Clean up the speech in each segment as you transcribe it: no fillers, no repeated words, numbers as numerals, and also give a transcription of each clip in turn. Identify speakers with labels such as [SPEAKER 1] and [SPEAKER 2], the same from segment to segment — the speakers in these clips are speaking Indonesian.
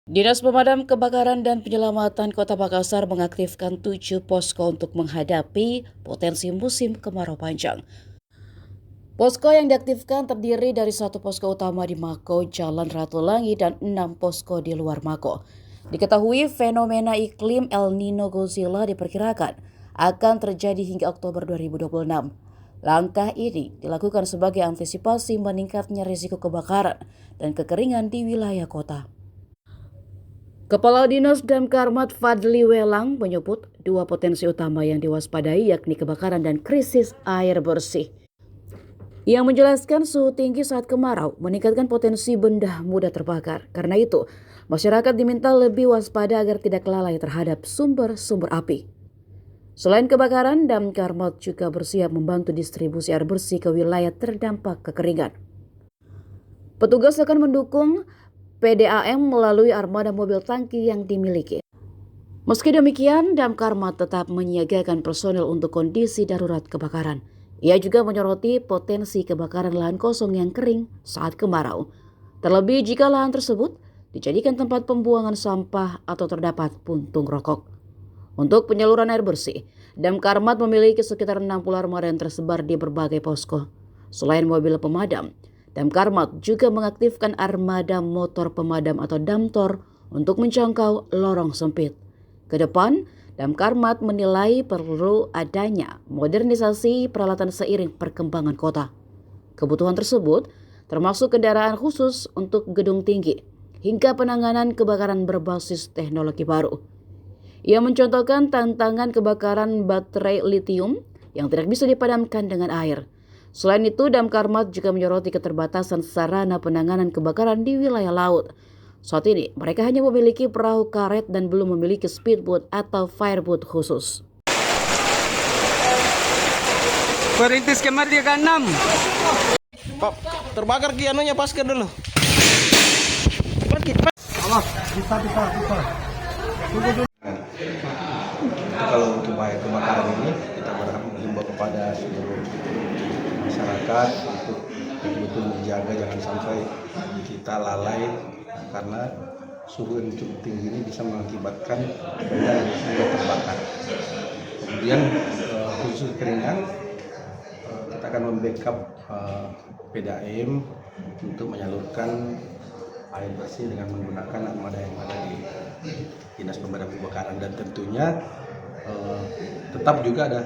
[SPEAKER 1] Dinas Pemadam Kebakaran dan Penyelamatan Kota Makassar mengaktifkan 7 posko untuk menghadapi potensi musim kemarau panjang. Posko yang diaktifkan terdiri dari 1 posko utama di Mako, Jalan Ratulangi, dan 6 posko di luar Mako. Diketahui fenomena iklim El Nino Godzilla diperkirakan akan terjadi hingga Oktober 2026. Langkah ini dilakukan sebagai antisipasi meningkatnya risiko kebakaran dan kekeringan di wilayah kota. Kepala Dinas Damkarmat Fadli Welang menyebut 2 potensi utama yang diwaspadai yakni kebakaran dan krisis air bersih. Yang menjelaskan suhu tinggi saat kemarau meningkatkan potensi benda mudah terbakar. Karena itu, masyarakat diminta lebih waspada agar tidak lalai terhadap sumber-sumber api. Selain kebakaran, Damkarmat juga bersiap membantu distribusi air bersih ke wilayah terdampak kekeringan. Petugas akan mendukung PDAM melalui armada mobil tangki yang dimiliki. Meski demikian, Damkarmat tetap menyiagakan personel untuk kondisi darurat kebakaran. Ia juga menyoroti potensi kebakaran lahan kosong yang kering saat kemarau. Terlebih jika lahan tersebut dijadikan tempat pembuangan sampah atau terdapat puntung rokok. Untuk penyaluran air bersih, Damkarmat memiliki sekitar 60 armada yang tersebar di berbagai posko. Selain mobil pemadam, Damkarmat juga mengaktifkan armada motor pemadam atau damtor untuk menjangkau lorong sempit. Ke depan, Damkarmat menilai perlu adanya modernisasi peralatan seiring perkembangan kota. Kebutuhan tersebut termasuk kendaraan khusus untuk gedung tinggi hingga penanganan kebakaran berbasis teknologi baru. Ia mencontohkan tantangan kebakaran baterai litium yang tidak bisa dipadamkan dengan air. Selain itu, Damkarmat juga menyoroti keterbatasan sarana penanganan kebakaran di wilayah laut. Saat ini, mereka hanya memiliki perahu karet dan belum memiliki speedboat atau fireboat khusus.
[SPEAKER 2] Perintis kamar dia ke 6. Pak, terbakar ki anunya pasca dulu. Cepat. Allah, bisa. Kalau untuk bahaya kebakaran ini, kita berharap menghimbau kepada seluruh masyarakat untuk betul-betul menjaga jangan sampai kita lalai karena suhu yang cukup tinggi ini bisa mengakibatkan benda yang mudah terbakar. Kemudian khusus keringan kita akan membackup PDAM untuk menyalurkan air bersih dengan menggunakan armada yang ada di Dinas Pemadam Kebakaran dan tentunya tetap juga ada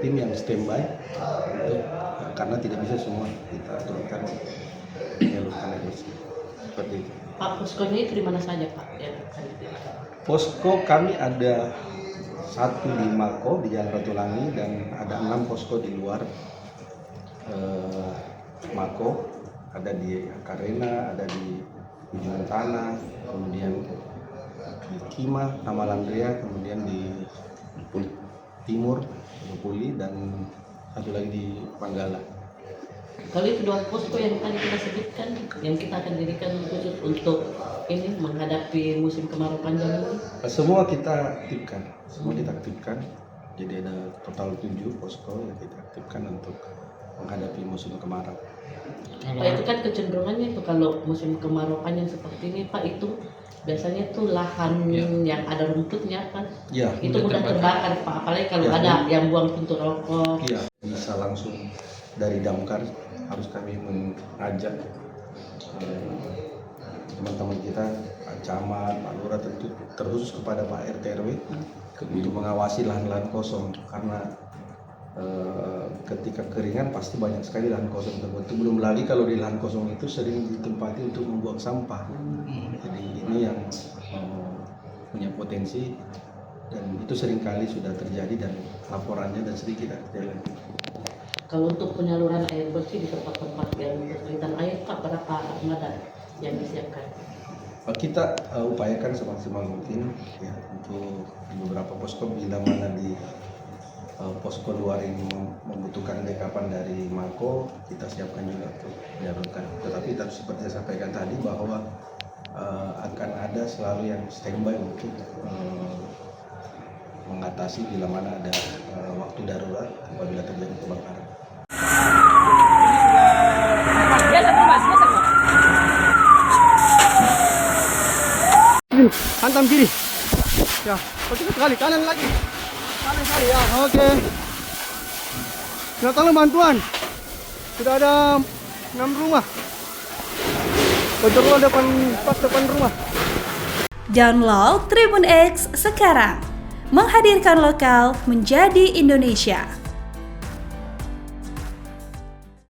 [SPEAKER 2] tim yang standby untuk karena tidak bisa semua kita turunkan menyalurkan air bersih seperti itu.
[SPEAKER 3] Pak, poskonya itu di mana saja Pak?
[SPEAKER 2] Posko kami ada 1 di Mako di Jalan Ratulangi dan ada 6 posko di luar Mako, ada di Karena, ada di Ujung Tanah, kemudian di Kima, Tamalandria, kemudian di Timur, Puli, dan satu lagi di Panggala.
[SPEAKER 3] Kalau itu 2 posko yang tadi kita sebutkan, yang kita akan dirikan khusus untuk ini menghadapi musim kemarau panjang ini?
[SPEAKER 2] Semua kita aktifkan, jadi ada total 7 posko yang kita aktifkan untuk menghadapi musim kemarau.
[SPEAKER 3] Pak, itu kan kecenderungannya itu kalau musim kemarau panjang seperti ini Pak, itu biasanya tuh lahan yang ada rumputnya kan, itu mudah terbakar Pak, apalagi kalau ada yang buang puntung rokok.
[SPEAKER 2] Iya, bisa langsung dari damkar harus kami mengajak teman-teman kita, Pak Camat, Pak Lurah, tentu terkhusus kepada Pak RT RW untuk mengawasi lahan-lahan kosong karena ketika keringan pasti banyak sekali lahan kosong terbentuk. Belum lagi kalau di lahan kosong itu sering ditempati untuk membuang sampah. Jadi ini yang punya potensi dan itu seringkali sudah terjadi dan laporannya dan sering kita jalan.
[SPEAKER 3] Kalau untuk penyaluran air bersih di tempat-tempat yang kesulitan air Pak, berapa armada yang disiapkan?
[SPEAKER 2] Kita upayakan semaksimal mungkin ya untuk di beberapa posko bila mana di posko luar ini membutuhkan backupan dari Mako, kita siapkan juga untuk menyalurkan. Tetapi seperti saya sampaikan tadi bahwa akan ada selalu yang standby untuk mengatasi bila mana ada waktu darurat apabila terjadi kebakaran.
[SPEAKER 4] kanan, hantam kiri. Ya, cepat sekali, kanan lagi. Kanan sekali ya. Oke. Datanglah bantuan. Sudah ada 6 rumah. Pojok pas depan rumah.
[SPEAKER 5] Download Tribun X sekarang. Menghadirkan lokal menjadi Indonesia.